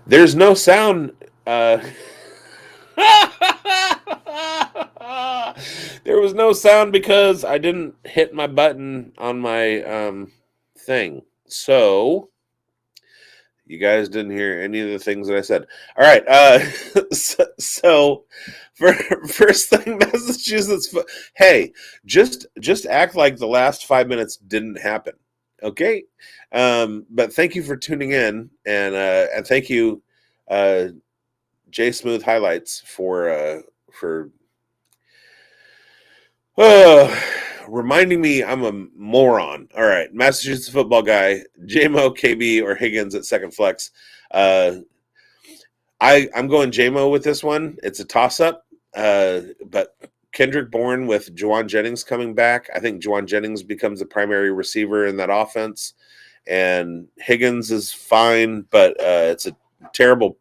There's no sound. There was no sound because I didn't hit my button on my thing. So you guys didn't hear any of the things that I said. All right. So for first thing, Massachusetts. Hey, just act like the last 5 minutes didn't happen. Okay. But thank you for tuning in, and thank you, uh, J Smooth Highlights for uh, reminding me I'm a moron. All right, Massachusetts football guy, JMO, KB, or Higgins at second flex. Uh, I'm going JMO with this one. It's a toss up, but Kendrick Bourne with Juwan Jennings coming back. I think Juwan Jennings becomes the primary receiver in that offense, and Higgins is fine, but it's a terrible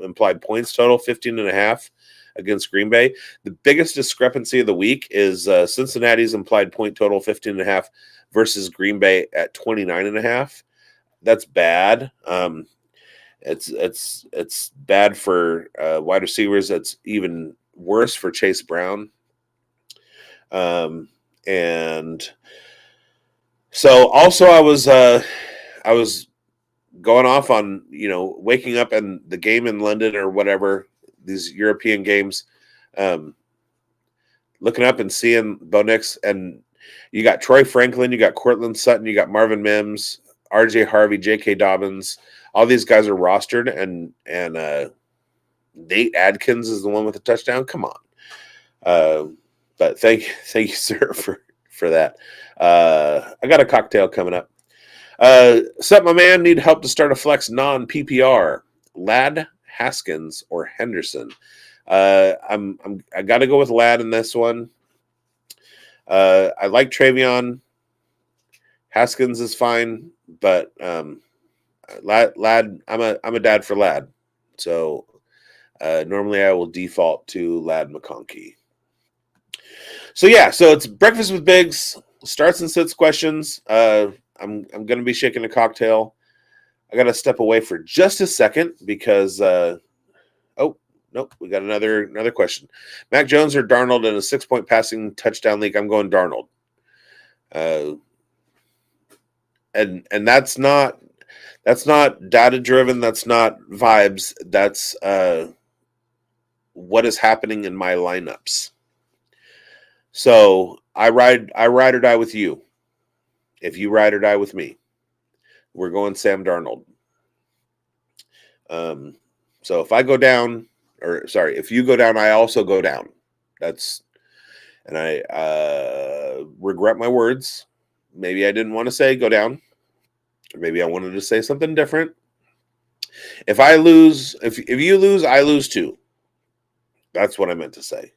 implied points total, 15.5 against Green Bay. The biggest discrepancy of the week is Cincinnati's implied point total, 15.5 versus Green Bay at 29.5. That's bad. It's bad for wide receivers. It's even worse for Chase Brown. And so also I was going off on waking up and the game in London or whatever, these European games, looking up and seeing Bo Nix, and you got Troy Franklin, you got Cortland Sutton, you got Marvin Mims, RJ Harvey, J.K. Dobbins. All these guys are rostered, and Nate Adkins is the one with the touchdown. Come on. But thank you, sir, for that. I got a cocktail coming up. Sup, my man? Need help to start a flex non-PPR? Ladd, Haskins, or Henderson? I got to go with Ladd in this one. I like Travion. Haskins is fine, but Ladd, I'm a dad for Ladd, so normally I will default to Ladd McConkey. So it's breakfast with Bigz. Starts and sits questions. I'm going to be shaking a cocktail. I got to step away for just a second because nope, we got another question. Mac Jones or Darnold in a 6-point passing touchdown league? I'm going Darnold. And that's not data driven. That's not vibes. That's what is happening in my lineups. So I ride or die with you. If you ride or die with me, we're going Sam Darnold. So if I go down, if you go down, I also go down. And I regret my words. Maybe I didn't want to say go down. Or maybe I wanted to say something different. If I lose, if you lose, I lose too. That's what I meant to say.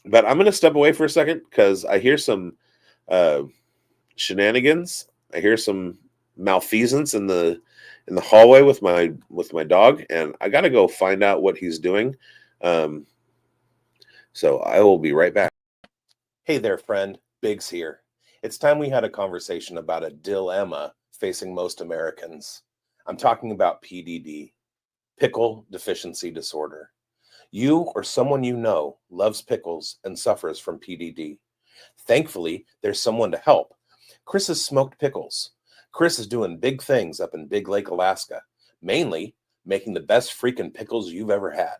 But I'm going to step away for a second because I hear some shenanigans. I hear some malfeasance in the hallway with my dog, and I got to go find out what he's doing. So I will be right back. Hey there, friend. Bigz here. It's time we had a conversation about a dilemma facing most Americans. I'm talking about PDD, pickle deficiency disorder. You or someone you know loves pickles and suffers from PDD. Thankfully, there's someone to help. Chris's Smoked Pickles. Chris is doing big things up in Big Lake, Alaska, mainly making the best freaking pickles you've ever had.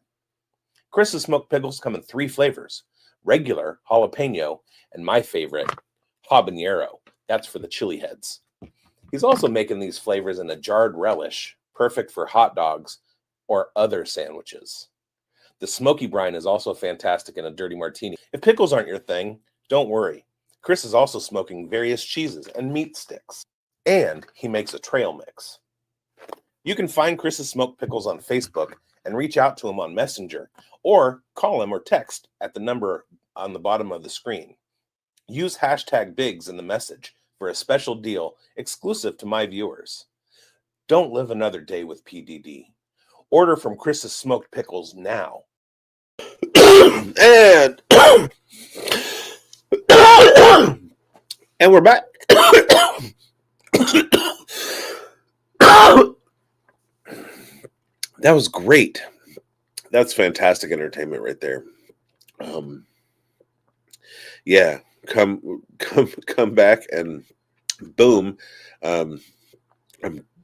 Chris's Smoked Pickles come in 3 flavors: regular, jalapeno, and my favorite, habanero. That's for the chili heads. He's also making these flavors in a jarred relish, perfect for hot dogs or other sandwiches. The smoky brine is also fantastic in a dirty martini. If pickles aren't your thing, don't worry. Chris is also smoking various cheeses and meat sticks. And he makes a trail mix. You can find Chris's Smoked Pickles on Facebook and reach out to him on Messenger, or call him or text at the number on the bottom of the screen. Use hashtag Bigz in the message for a special deal exclusive to my viewers. Don't live another day with PDD. Order from Chris's Smoked Pickles now. and and we're back. That was great. That's fantastic entertainment right there. Yeah, come back and boom. I'm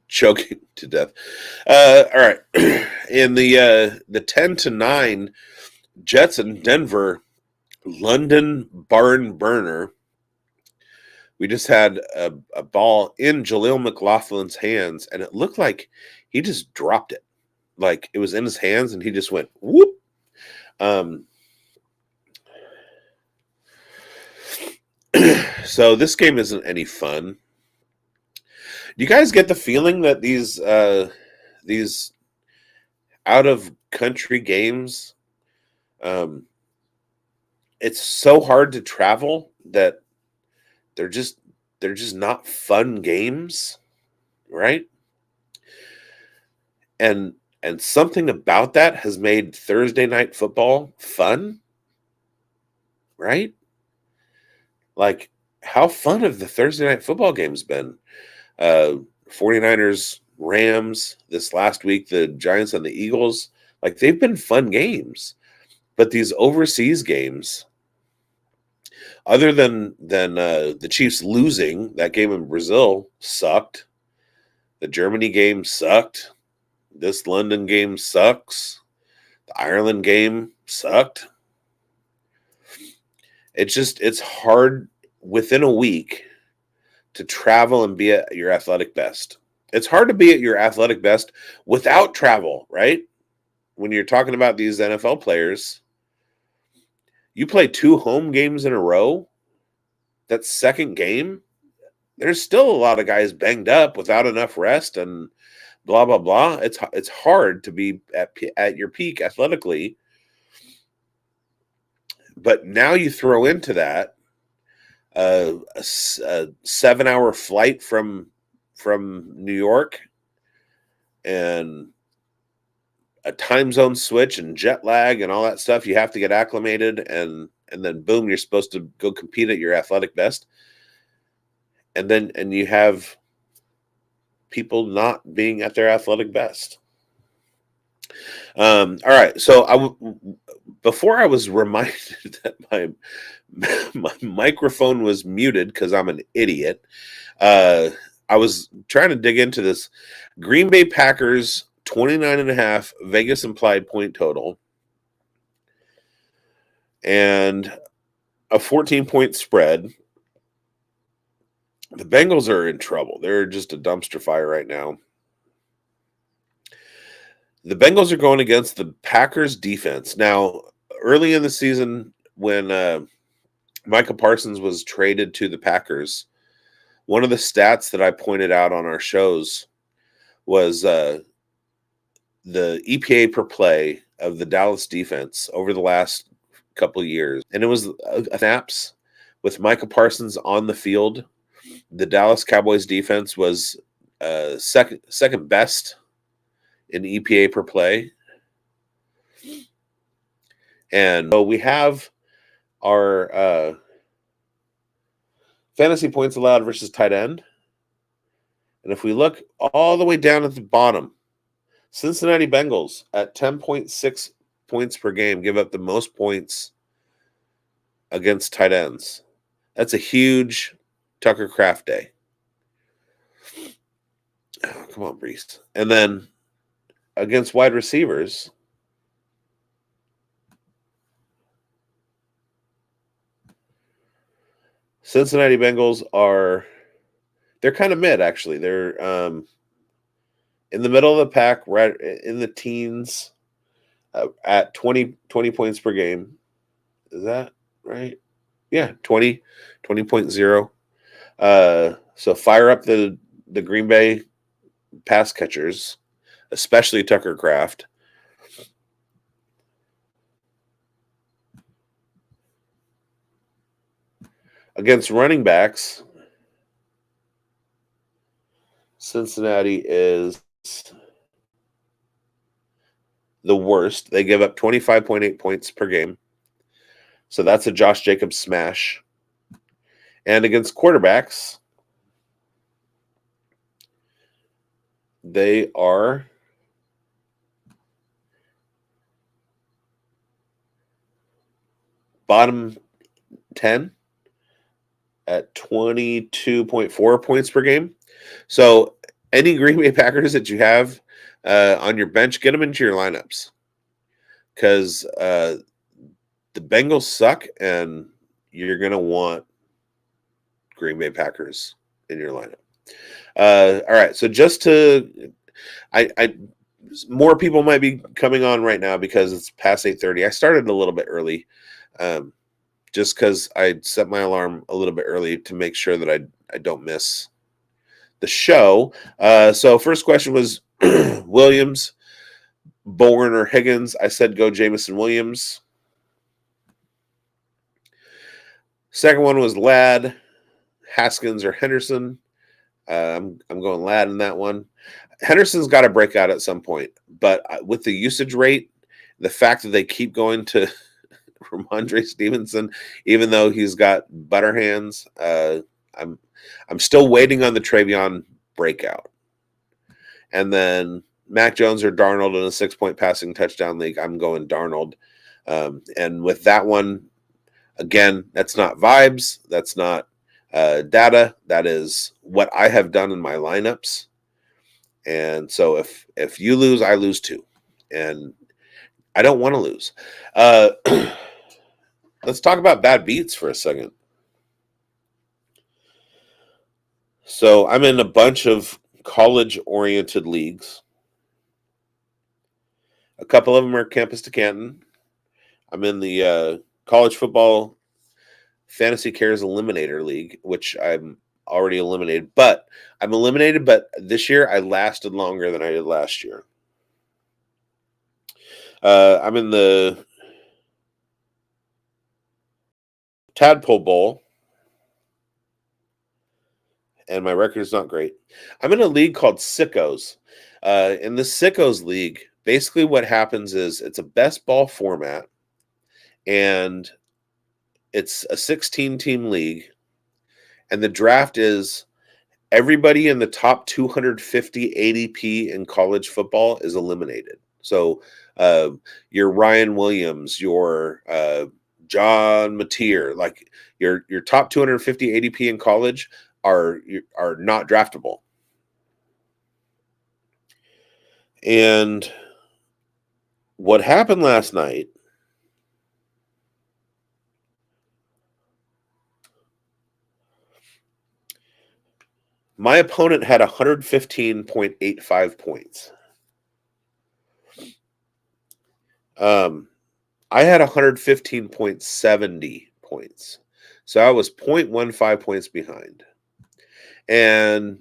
choking to death. All right. In the 10-9 Jets in Denver, London barn burner. We just had a ball in Jaleel McLaughlin's hands, and it looked like he just dropped it. Like it was in his hands, and he just went whoop. So this game isn't any fun. Do you guys get the feeling that these out of country games, it's so hard to travel that they're just not fun games, right? And something about that has made Thursday night football fun, right? Like, how fun have the Thursday night football games been? 49ers, Rams, this last week, the Giants and the Eagles, like they've been fun games. But these overseas games, other than the Chiefs losing, that game in Brazil sucked. The Germany game sucked. This London game sucks. The Ireland game sucked. It's hard within a week to travel and be at your athletic best. It's hard to be at your athletic best without travel, right? When you're talking about these NFL players, you play 2 home games in a row. That second game, there's still a lot of guys banged up without enough rest and blah blah blah. It's hard to be at your peak athletically. But now you throw into that a 7-hour flight from New York and a time zone switch and jet lag and all that stuff. You have to get acclimated, and then boom, you're supposed to go compete at your athletic best. And you have people not being at their athletic best. All right. So before I was reminded that my microphone was muted because I'm an idiot. I was trying to dig into this Green Bay Packers 29.5 Vegas implied point total and a 14-point spread. The Bengals are in trouble. They're just a dumpster fire right now. The Bengals are going against the Packers defense. Now, early in the season when Micah Parsons was traded to the Packers, one of the stats that I pointed out on our shows was the EPA per play of the Dallas defense over the last couple of years. And it was snaps with Micah Parsons on the field. The Dallas Cowboys defense was second best in EPA per play. And so we have our fantasy points allowed versus tight end. And if we look all the way down at the bottom, Cincinnati Bengals at 10.6 points per game give up the most points against tight ends. That's a huge Tucker Kraft day. Oh, come on, Brees. And then against wide receivers, Cincinnati Bengals they're kind of mid, actually. They're in the middle of the pack, right in the teens at 20 points per game. Is that right? Yeah, 20.0. So fire up the Green Bay pass catchers, especially Tucker Kraft. Against running backs, Cincinnati is the worst. They give up 25.8 points per game. So that's a Josh Jacobs smash. And against quarterbacks, they are bottom 10 at 22.4 points per game. So any Green Bay Packers that you have on your bench, get them into your lineups, because the Bengals suck, and you're going to want Green Bay Packers in your lineup. All right, so just to, I more people might be coming on right now because it's past 8:30. I started a little bit early, just because I set my alarm a little bit early to make sure that I don't miss the show. So first question was Williams, Bourne, or Higgins. I said go Jameson Williams. Second one was Ladd, Haskins, or Henderson. I'm going Ladd in that one. Henderson's got to break out at some point, but with the usage rate, the fact that they keep going to Ramondre Stevenson, even though he's got butter hands, I'm still waiting on the Travion breakout. And then Mac Jones or Darnold in a 6-point passing touchdown league, I'm going Darnold. And with that one, again, that's not vibes. That's not data. That is what I have done in my lineups. And so if you lose, I lose too. And I don't want to lose. Let's talk about bad beats for a second. So I'm in a bunch of college-oriented leagues. A couple of them are Campus to Canton. I'm in the College Football Fantasy Cares Eliminator League, which I'm already eliminated. But I'm eliminated, but this year I lasted longer than I did last year. I'm in the Tadpole Bowl, and my record is not great. I'm in a league called Sickos. In the Sickos League, basically what happens is it's a best ball format, and it's a 16-team league, and the draft is everybody in the top 250 ADP in college football is eliminated. So your Ryan Williams, your John Mateer, like your top 250 ADP in college are not draftable. And what happened last night, my opponent had 115.85 points. I had 115.70 points. So I was 0.15 points behind. And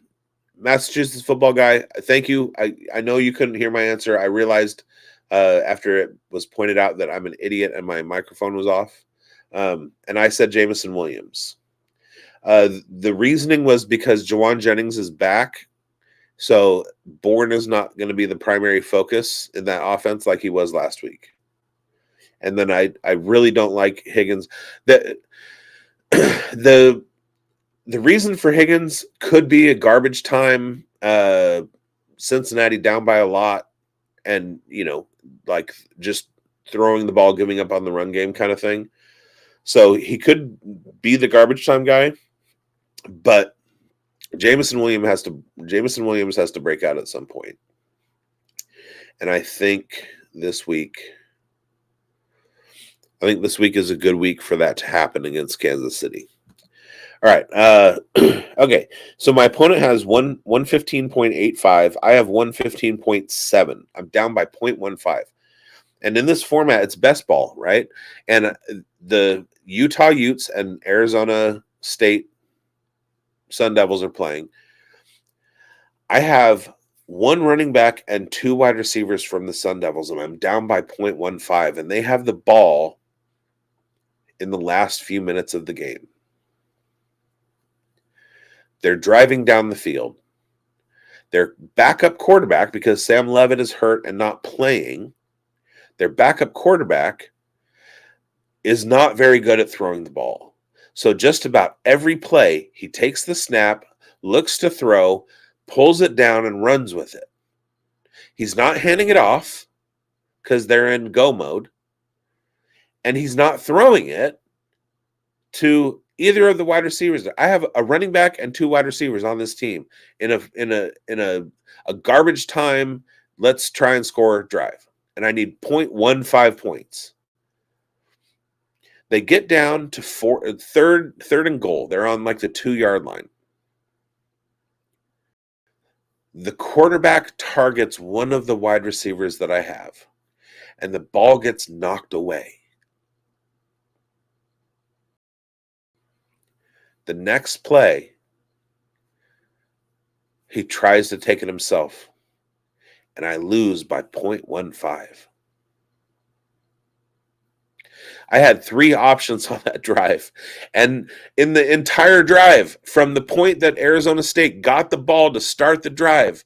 Massachusetts football guy, thank you. I know you couldn't hear my answer. I realized after it was pointed out that I'm an idiot and my microphone was off. And I said Jameson Williams. The reasoning was because Jawan Jennings is back. So Bourne is not going to be the primary focus in that offense like he was last week. And then I really don't like Higgins. The reason for Higgins could be a garbage time, Cincinnati down by a lot, and like just throwing the ball, giving up on the run game kind of thing. So he could be the garbage time guy, but Jameson Williams has to break out at some point. And I think this week is a good week for that to happen against Kansas City. All right. Okay. So my opponent has 115.85. I have 115.7. I'm down by 0.15. And in this format, it's best ball, right? And the Utah Utes and Arizona State Sun Devils are playing. I have one running back and two wide receivers from the Sun Devils, and I'm down by 0.15. And they have the ball in the last few minutes of the game. They're driving down the field. Their backup quarterback, because Sam Levitt is hurt and not playing, their backup quarterback is not very good at throwing the ball. So just about every play, he takes the snap, looks to throw, pulls it down, and runs with it. He's not handing it off because they're in go mode. And he's not throwing it to either of the wide receivers. I have a running back and 2 wide receivers on this team in a garbage time. Let's try and score drive, and I need 0.15 points. They get down to third and goal. They're on like the 2-yard line. The quarterback targets one of the wide receivers that I have, and the ball gets knocked away. The next play, he tries to take it himself, and I lose by 0.15. I had 3 options on that drive. And in the entire drive, from the point that Arizona State got the ball to start the drive,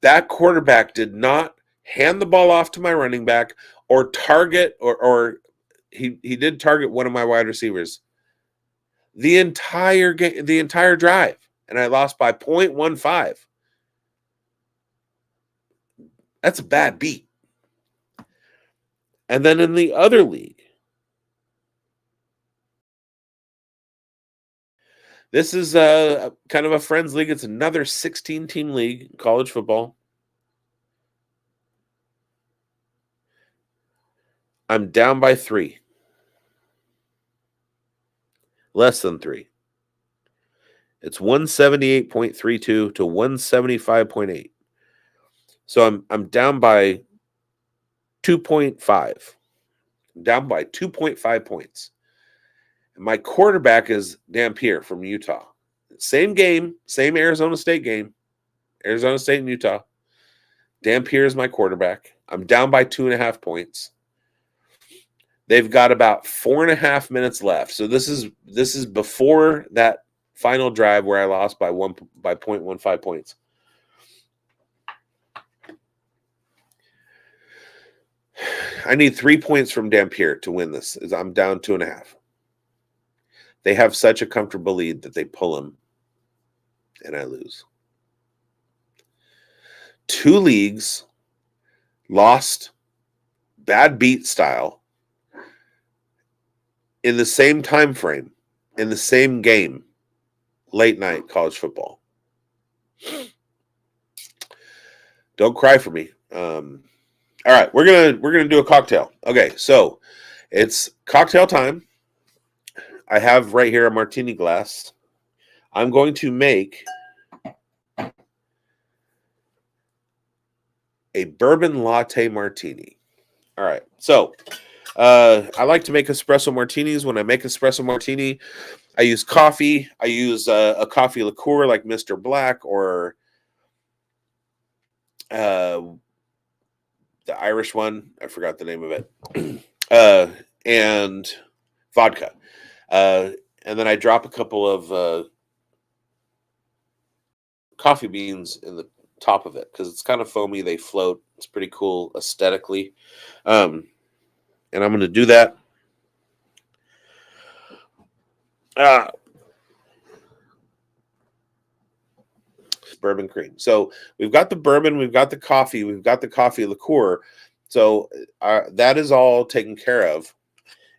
that quarterback did not hand the ball off to my running back or target, or he did target one of my wide receivers. The entire game, the entire drive, and I lost by 0.15. That's a bad beat. And then in the other league, this is kind of a friends league. It's another 16-team league in college football. I'm down by 3. Less than 3. It's 178.32 to 175.8. So I'm down by 2.5. Down by 2.5 points. And my quarterback is Dampier from Utah. Same game, same Arizona State game. Arizona State and Utah. Dampier is my quarterback. I'm down by 2.5 points. They've got about 4.5 minutes left. So this is before that final drive where I lost by 0.15 points. I need 3 points from Dampier to win this. I'm down 2.5. They have such a comfortable lead that they pull him, and I lose. 2 leagues lost bad beat style in the same time frame, in the same game, late night college football. Don't cry for me. All right, we're gonna do a cocktail. Okay, so it's cocktail time. I have right here a martini glass. I'm going to make a bourbon latte martini. All right, so I like to make espresso martinis. When I make espresso martini, I use coffee. I use a coffee liqueur like Mr. Black or the Irish one. I forgot the name of it. And vodka. And then I drop a couple of coffee beans in the top of it because it's kind of foamy. They float. It's pretty cool aesthetically. And I'm going to do that. Bourbon cream. So we've got the bourbon, we've got the coffee, we've got the coffee liqueur. So that is all taken care of.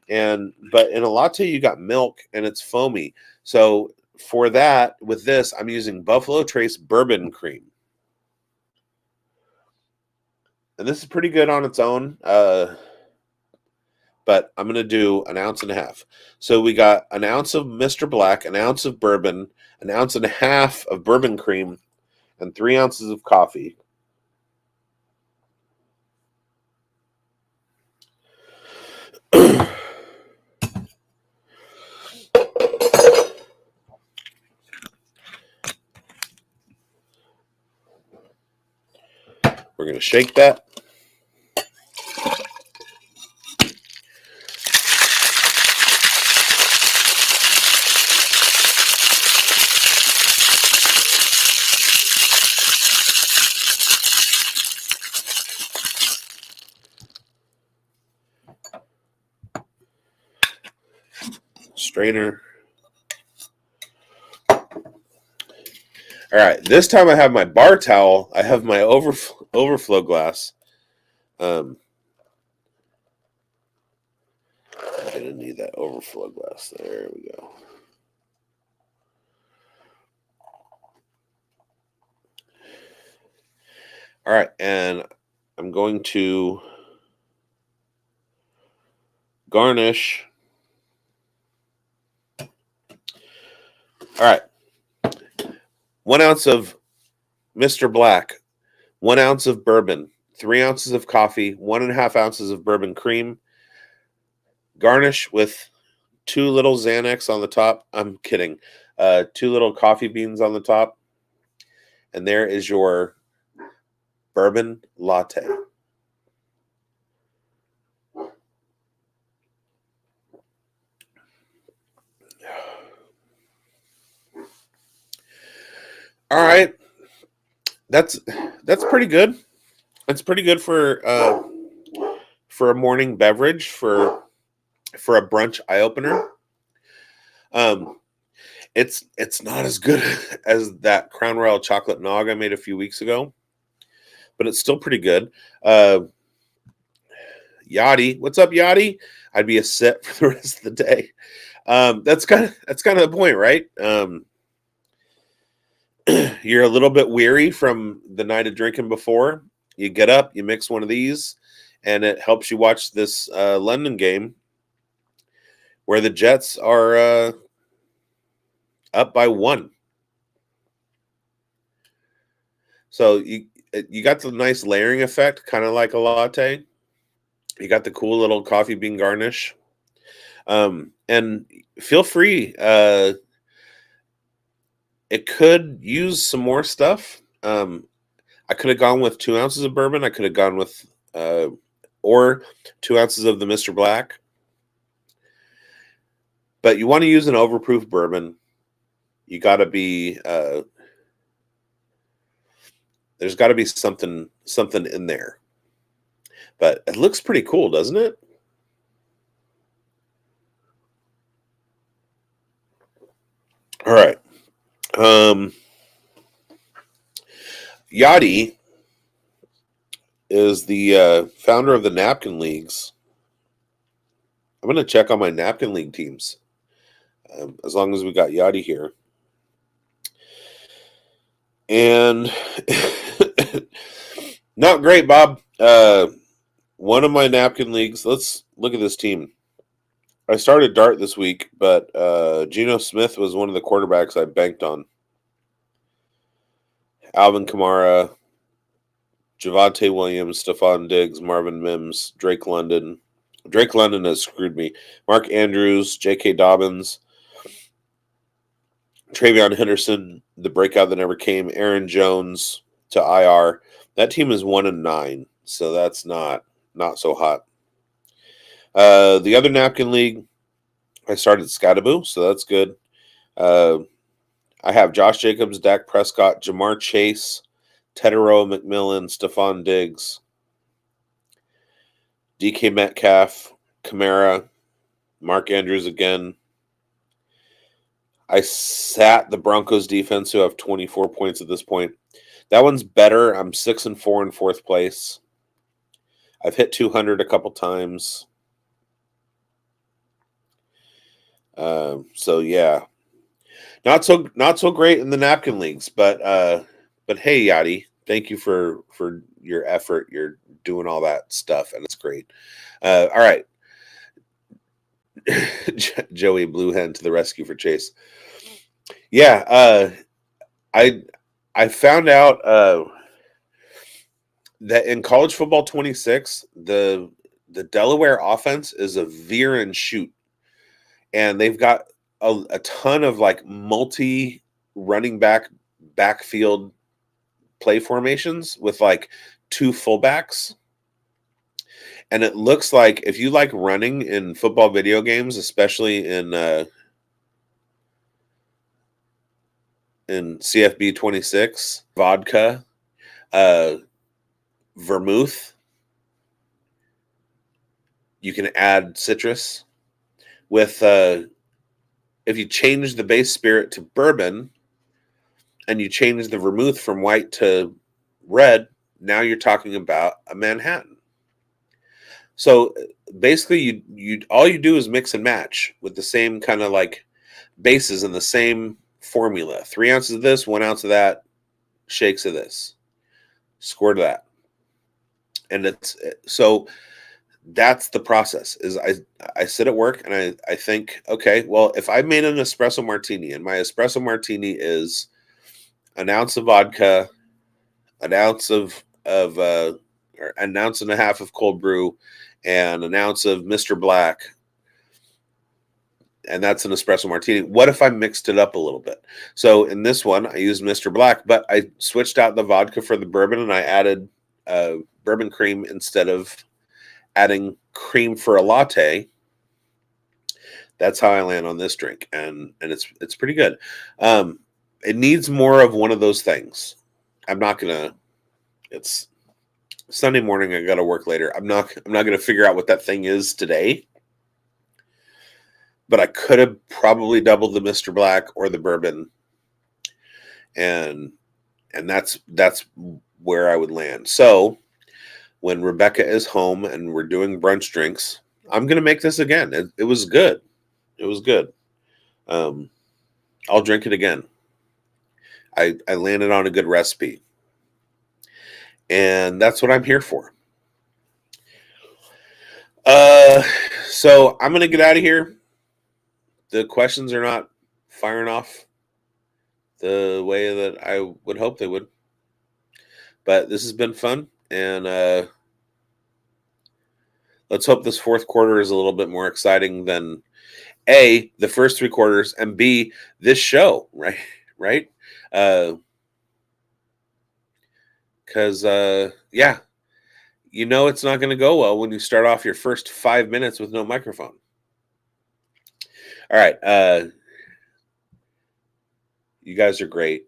But in a latte, you got milk and it's foamy. So for that, with this, I'm using Buffalo Trace bourbon cream. And this is pretty good on its own. But I'm going to do 1.5 ounces. So we got 1 ounce of Mr. Black, 1 ounce of bourbon, 1.5 ounces of bourbon cream, and 3 ounces of coffee. We're going to shake that. Strainer. All right, this time I have my bar towel. I have my overflow glass. I'm going to need that overflow glass. There we go. All right, and I'm going to garnish. All right, 1 ounce of Mr. Black, 1 ounce of bourbon, 3 ounces of coffee, 1.5 ounces of bourbon cream. Garnish with 2 little Xanax on the top. I'm kidding. 2 little coffee beans on the top. And there is your bourbon latte. All right. That's pretty good. That's pretty good for a morning beverage, for a brunch eye opener. It's not as good as that Crown Royal chocolate nog I made a few weeks ago, but it's still pretty good. Yachty, what's up, Yachty? I'd be a sip for the rest of the day. That's kind of the point, right? You're a little bit weary from the night of drinking before. You get up, you mix one of these, and it helps you watch this London game where the Jets are up by 1. So you got the nice layering effect, kind of like a latte. You got the cool little coffee bean garnish. And feel free. It could use some more stuff. I could have gone with 2 ounces of bourbon. I could have gone with or 2 ounces of the Mr. Black. But you want to use an overproof bourbon. You got to be there's got to be something in there. But it looks pretty cool, doesn't it? All right. Yachty is the founder of the Napkin Leagues. I'm going to check on my Napkin League teams as long as we got Yachty here. And not great, Bob. One of my Napkin Leagues, let's look at this team. I started Dart this week, but Geno Smith was one of the quarterbacks I banked on. Alvin Kamara, Javonte Williams, Stephon Diggs, Marvin Mims, Drake London. Drake London has screwed me. Mark Andrews, J.K. Dobbins, Travion Henderson, the breakout that never came, Aaron Jones to IR. That team is 1-9, so that's not so hot. The other Napkin League, I started Scattaboo, so that's good. I have Josh Jacobs, Dak Prescott, Jamar Chase, Tedero McMillan, Stephon Diggs, DK Metcalf, Kamara, Mark Andrews again. I sat the Broncos defense, who have 24 points at this point. That one's better. I'm 6-4 in fourth place. I've hit 200 a couple times. So yeah, not so great in the Napkin Leagues, but hey, Yachty, thank you for your effort. You're doing all that stuff, and it's great. All right, Joey Bluehen to the rescue for Chase. Yeah, I found out that in college football 26, the Delaware offense is a veer and shoot. And they've got a ton of like multi running backfield play formations with like 2 fullbacks. And it looks like if you like running in football video games, especially in CFB 26, vodka, vermouth, you can add citrus. With if you change the base spirit to bourbon and you change the vermouth from white to red, now you're talking about a Manhattan. So basically, you all you do is mix and match with the same kind of like bases and the same formula. 3 ounces of this, 1 ounce of that, shakes of this, squirt of that, and it's so that's the process. Is I sit at work and I think, okay, well, if I made an espresso martini and my espresso martini is an ounce of vodka, an ounce or an ounce and a half of cold brew, and an ounce of Mr. Black, and that's an espresso martini. What if I mixed it up a little bit? So in this one, I used Mr. Black, but I switched out the vodka for the bourbon, and I added bourbon cream instead of adding cream for a latte. That's how I land on this drink, and it's pretty good. It needs more of one of those things. I'm not gonna. It's Sunday morning. I got to work later. I'm not gonna figure out what that thing is today. But I could have probably doubled the Mr. Black or the bourbon, and that's where I would land. So when Rebecca is home and we're doing brunch drinks, I'm gonna make this again. It was good. It was good. I'll drink it again. I landed on a good recipe, and that's what I'm here for. So I'm gonna get out of here. The questions are not firing off the way that I would hope they would. But this has been fun, and let's hope this fourth quarter is a little bit more exciting than A, the first 3 quarters, and B, this show, right? Right? Because, yeah, you know it's not going to go well when you start off your first 5 minutes with no microphone. All right. You guys are great.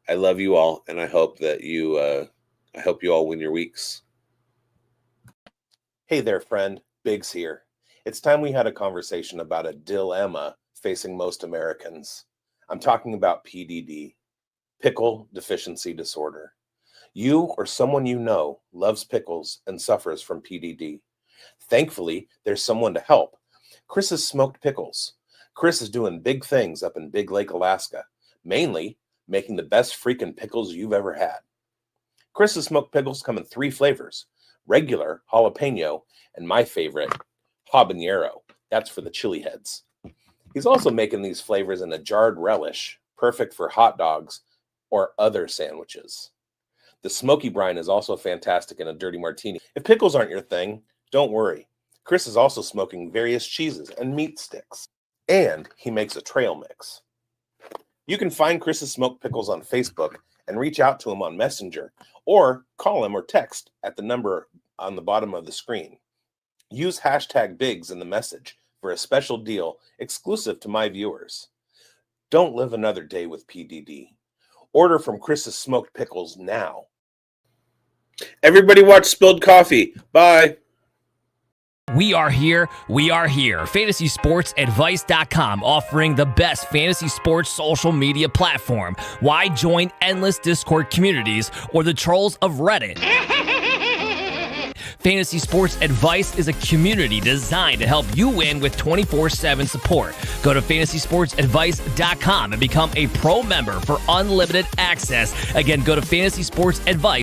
I love you all, and I hope that you all win your weeks. Hey there, friend. Bigz here. It's time we had a conversation about a dilemma facing most Americans. I'm talking about PDD, pickle deficiency disorder. You or someone you know loves pickles and suffers from PDD. Thankfully, there's someone to help. Chris's Smoked Pickles. Chris is doing big things up in Big Lake, Alaska, mainly making the best freaking pickles you've ever had. Chris's Smoked Pickles come in 3 flavors: regular, jalapeno, and my favorite, habanero. That's for the chili heads. He's also making these flavors in a jarred relish, perfect for hot dogs or other sandwiches. The smoky brine is also fantastic in a dirty martini. If pickles aren't your thing, don't worry. Chris is also smoking various cheeses and meat sticks. And he makes a trail mix. You can find Chris's Smoked Pickles on Facebook and reach out to him on Messenger, or call him or text at the number on the bottom of the screen. Use hashtag Bigz in the message for a special deal exclusive to my viewers. Don't live another day with PDD. Order from Chris's Smoked Pickles now. Everybody watch Spilled Coffee. Bye. We are here. FantasySportsAdvice.com, offering the best fantasy sports social media platform. Why join endless Discord communities or the trolls of Reddit? Fantasy Sports Advice is a community designed to help you win with 24/7 support. Go to FantasySportsAdvice.com and become a pro member for unlimited access. Again, go to FantasySportsAdvice.